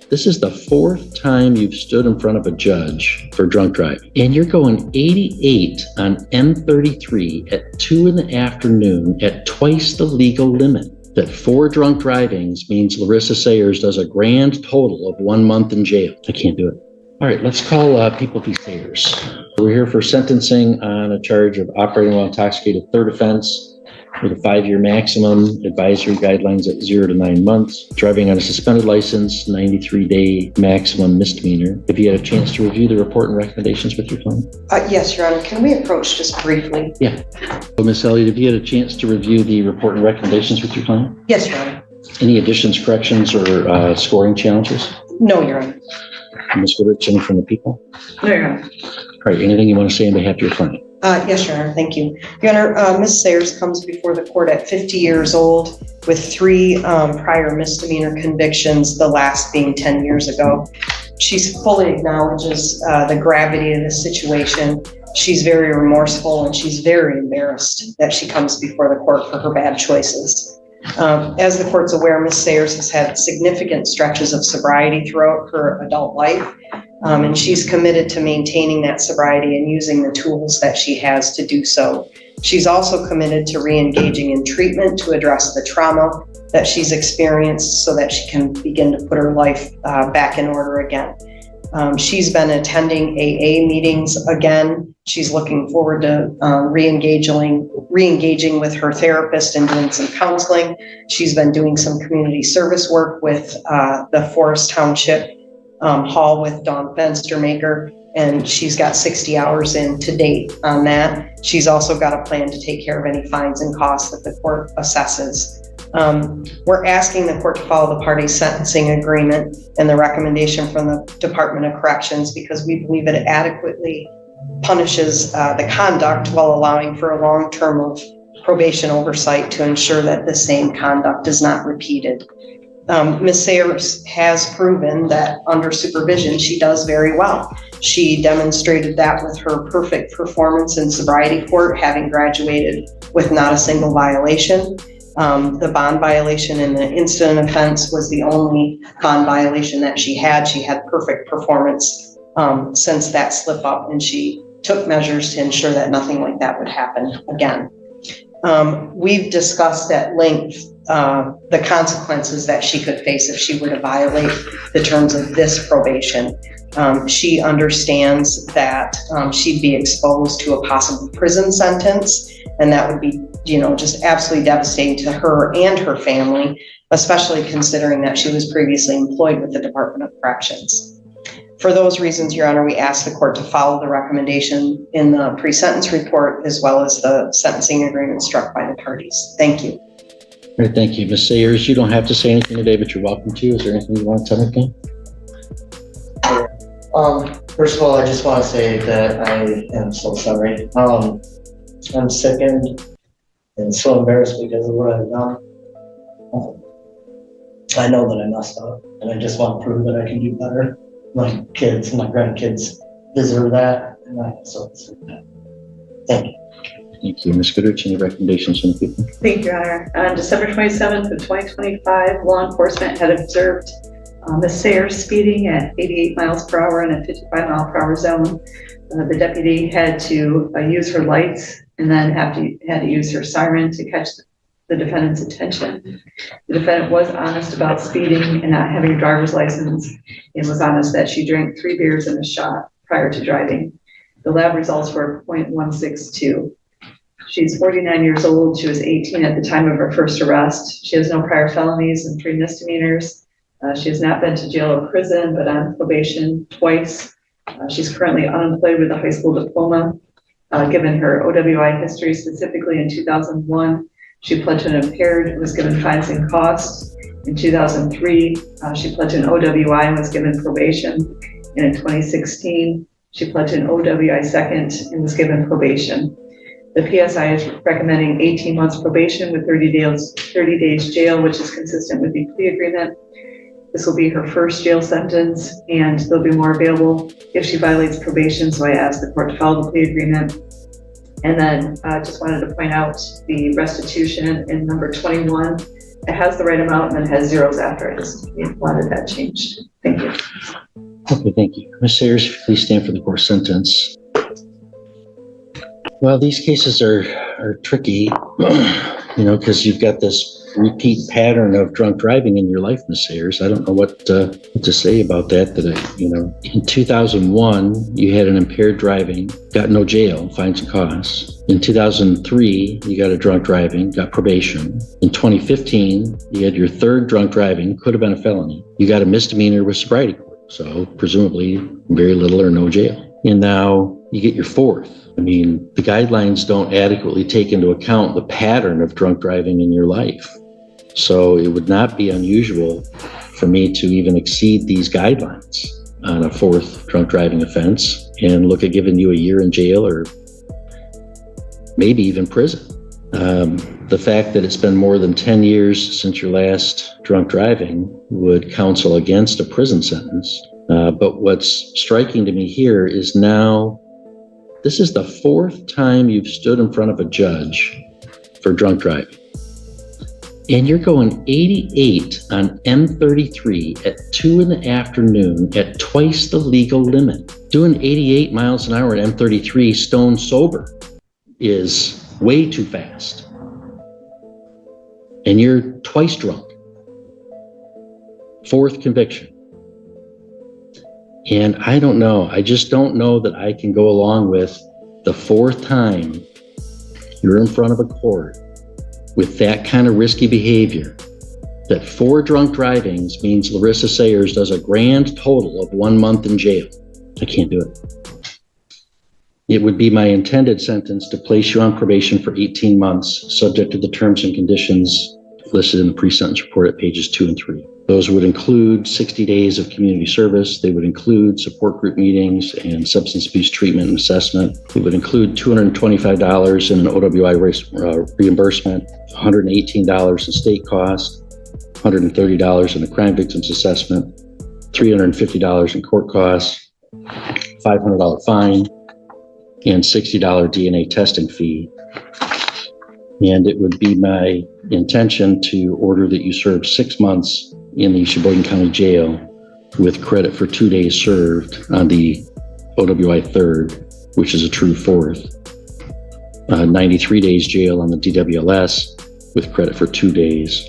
This is the fourth time you've stood in front of a judge for drunk driving, and you're going 88 on M33 at 2 in the afternoon at twice the legal limit. That 4 drunk drivings means Larissa Sayers does a grand total of 1 month in jail. I can't do it. All right, let's call People v. Sayers. We're here for sentencing on a charge of operating while intoxicated, third offense, with a 5-year maximum, advisory guidelines at 0 to 9 months, driving on a suspended license, 93-day maximum misdemeanor. Have you had a chance to review the report and recommendations with your client? Yes, Your Honor. Can we approach just briefly? Yeah. Well, Ms. Elliott, have you had a chance to review the report and recommendations with your client? Yes, Your Honor. Any additions, corrections, or scoring challenges? No, Your Honor. Ms. Goodrich, any from the people? No, Your Honor. All right, anything you want to say on behalf of your client? Yes, Your Honor. Thank you. Your Honor, Ms. Sayers comes before the court at 50 years old with 3 prior misdemeanor convictions, the last being 10 years ago. She fully acknowledges the gravity of the situation. She's very remorseful and she's very embarrassed that she comes before the court for her bad choices. As the court's aware, Ms. Sayers has had significant stretches of sobriety throughout her adult life. And she's committed to maintaining that sobriety and using the tools that she has to do so. She's also committed to re-engaging in treatment to address the trauma that she's experienced so that she can begin to put her life back in order again. She's been attending AA meetings again. She's looking forward to re-engaging with her therapist and doing some counseling. She's been doing some community service work with the Forest Township Hall with Dawn Fenstermaker, and she's got 60 hours in to date on that. She's also got a plan to take care of any fines and costs that the court assesses. We're asking the court to follow the parties' sentencing agreement and the recommendation from the Department of Corrections because we believe it adequately punishes the conduct while allowing for a long term of probation oversight to ensure that the same conduct is not repeated. Ms. Sayers has proven that under supervision, she does very well. She demonstrated that with her perfect performance in sobriety court, having graduated with not a single violation. The bond violation in the incident offense was the only bond violation that she had. She had perfect performance since that slip up, and she took measures to ensure that nothing like that would happen again. We've discussed at length the consequences that she could face if she were to violate the terms of this probation. She understands that she'd be exposed to a possible prison sentence, and that would be, just absolutely devastating to her and her family, especially considering that she was previously employed with the Department of Corrections. For those reasons, Your Honor, we ask the court to follow the recommendation in the pre-sentence report as well as the sentencing agreement struck by the parties. Thank you. All right, thank you. Ms. Sayers, you don't have to say anything today, but you're welcome to. Is there anything you want to tell me? First of all, I just want to say that I am so sorry. I'm sickened and so embarrassed because of what I've done. I know that I messed up, and I just want to prove that I can do better. My kids, my grandkids deserve that, and I also deserve that. Thank you. Thank you. Ms. Goodrich, any recommendations from the people? Thank you, Your Honor. On December 27th of 2025, law enforcement had observed Ms. Sayers speeding at 88 miles per hour in a 55 mile per hour zone. The deputy had to use her lights and then had to use her siren to catch the defendant's attention. The defendant was honest about speeding and not having a driver's license, and was honest that she drank 3 beers and a shot prior to driving. The lab results were 0.162. She's 49 years old. She was 18 at the time of her first arrest. She has no prior felonies and 3 misdemeanors. She has not been to jail or prison, but on probation twice. She's currently unemployed with a high school diploma. Given her OWI history, specifically in 2001, she pled to an impaired and was given fines and costs. In 2003, she pled to an OWI and was given probation. And in 2016, she pled to an OWI second and was given probation. The PSI is recommending 18 months probation with 30 days jail, which is consistent with the plea agreement. This will be her first jail sentence, and there'll be more available if she violates probation, so I asked the court to follow the plea agreement. And then I just wanted to point out the restitution in number 21. It has the right amount and then has zeros after it. I just wanted that changed. Thank you. Okay, thank you. Ms. Sayers, please stand for the court sentence. Well, these cases are tricky, because you've got this repeat pattern of drunk driving in your life, Ms. Sayers. I don't know what to say about that. In 2001, you had an impaired driving, got no jail, fines and costs. In 2003, you got a drunk driving, got probation. In 2015, you had your third drunk driving, could have been a felony. You got a misdemeanor with sobriety court, so presumably very little or no jail. And now you get your fourth. The guidelines don't adequately take into account the pattern of drunk driving in your life. So it would not be unusual for me to even exceed these guidelines on a fourth drunk driving offense and look at giving you a year in jail or maybe even prison. The fact that it's been more than 10 years since your last drunk driving would counsel against a prison sentence. But what's striking to me here is now this is the fourth time you've stood in front of a judge for drunk driving. And you're going 88 on M33 at 2 p.m. at twice the legal limit. Doing 88 miles an hour at M33 stone sober is way too fast. And you're twice drunk. Fourth conviction. And I don't know. I just don't know that I can go along with the fourth time you're in front of a court with that kind of risky behavior. That 4 drunk drivings means Larissa Sayers does a grand total of 1 month in jail. I can't do it. It would be my intended sentence to place you on probation for 18 months, subject to the terms and conditions listed in the pre-sentence report at pages 2 and 3. Those would include 60 days of community service. They would include support group meetings and substance abuse treatment and assessment. It would include $225 in an OWI reimbursement, $118 in state costs, $130 in the crime victims assessment, $350 in court costs, $500 fine, and $60 DNA testing fee. And it would be my intention to order that you serve 6 months in the Sheboygan County Jail with credit for 2 days served on the OWI third, which is a true fourth. 93 days jail on the DWLS with credit for 2 days.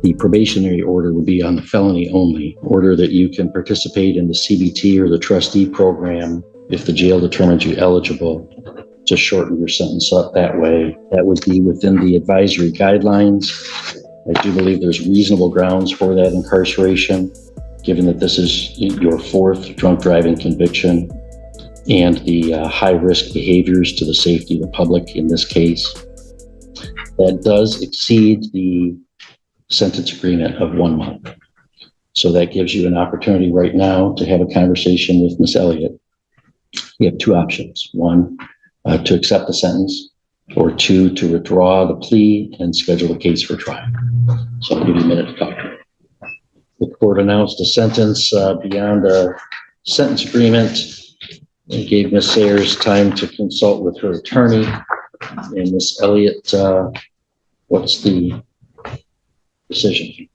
The probationary order would be on the felony only, order that you can participate in the CBT or the trustee program if the jail determines you eligible to shorten your sentence up that way. That would be within the advisory guidelines. I do believe there's reasonable grounds for that incarceration, given that this is your fourth drunk driving conviction and the high-risk behaviors to the safety of the public in this case. That does exceed the sentence agreement of 1 month. So that gives you an opportunity right now to have a conversation with Ms. Elliott. You have 2 options. 1, to accept the sentence, or 2, to withdraw the plea and schedule the case for trial. So I'll give you a minute to talk to her. The court announced a sentence beyond a sentence agreement and gave Ms. Sayers time to consult with her attorney. And Ms. Elliott, what's the decision?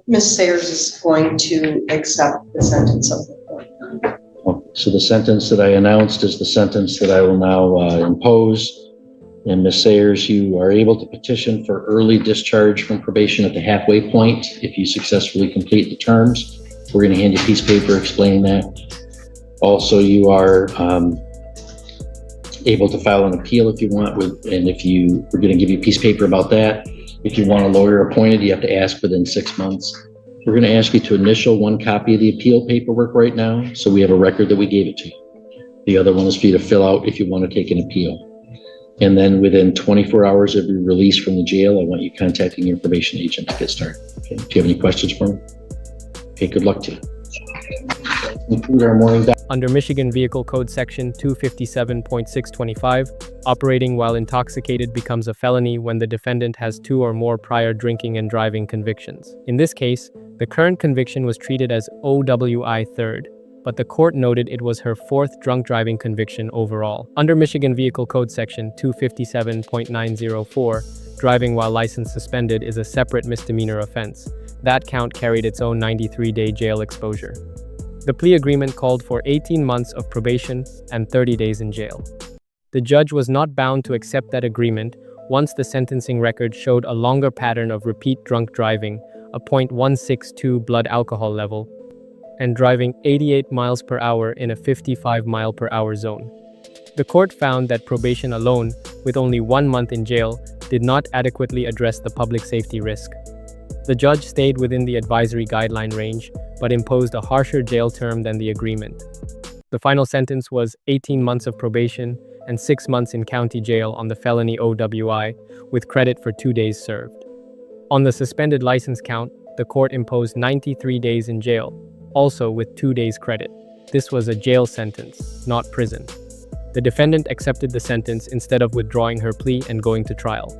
Ms. Sayers is going to accept the sentence of the court. Okay, so the sentence that I announced is the sentence that I will now impose. And Ms. Sayers, you are able to petition for early discharge from probation at the halfway point if you successfully complete the terms. We're going to hand you a piece of paper explaining that. Also, you are able to file an appeal if you want, and we're going to give you a piece of paper about that. If you want a lawyer appointed, you have to ask within 6 months. We're going to ask you to initial 1 copy of the appeal paperwork right now, so we have a record that we gave it to you. The other one is for you to fill out if you want to take an appeal. And then within 24 hours of your release from the jail, I want you contacting your probation agent to get started. Okay. Do you have any questions for me? Okay, good luck to you. Conclude our morning. Under Michigan Vehicle Code Section 257.625, operating while intoxicated becomes a felony when the defendant has 2 or more prior drinking and driving convictions. In this case, the current conviction was treated as OWI third. but the court noted it was her fourth drunk driving conviction overall. Under Michigan Vehicle Code Section 257.904, driving while license suspended is a separate misdemeanor offense. That count carried its own 93-day jail exposure. The plea agreement called for 18 months of probation and 30 days in jail. The judge was not bound to accept that agreement once the sentencing record showed a longer pattern of repeat drunk driving, a .162 blood alcohol level, and driving 88 miles per hour in a 55 mile per hour zone. The court found that probation alone, with only 1 month in jail, did not adequately address the public safety risk. The judge stayed within the advisory guideline range, but imposed a harsher jail term than the agreement. The final sentence was 18 months of probation and 6 months in county jail on the felony OWI, with credit for 2 days served. On the suspended license count, the court imposed 93 days in jail, also with 2 days credit. This was a jail sentence, not prison. The defendant accepted the sentence instead of withdrawing her plea and going to trial.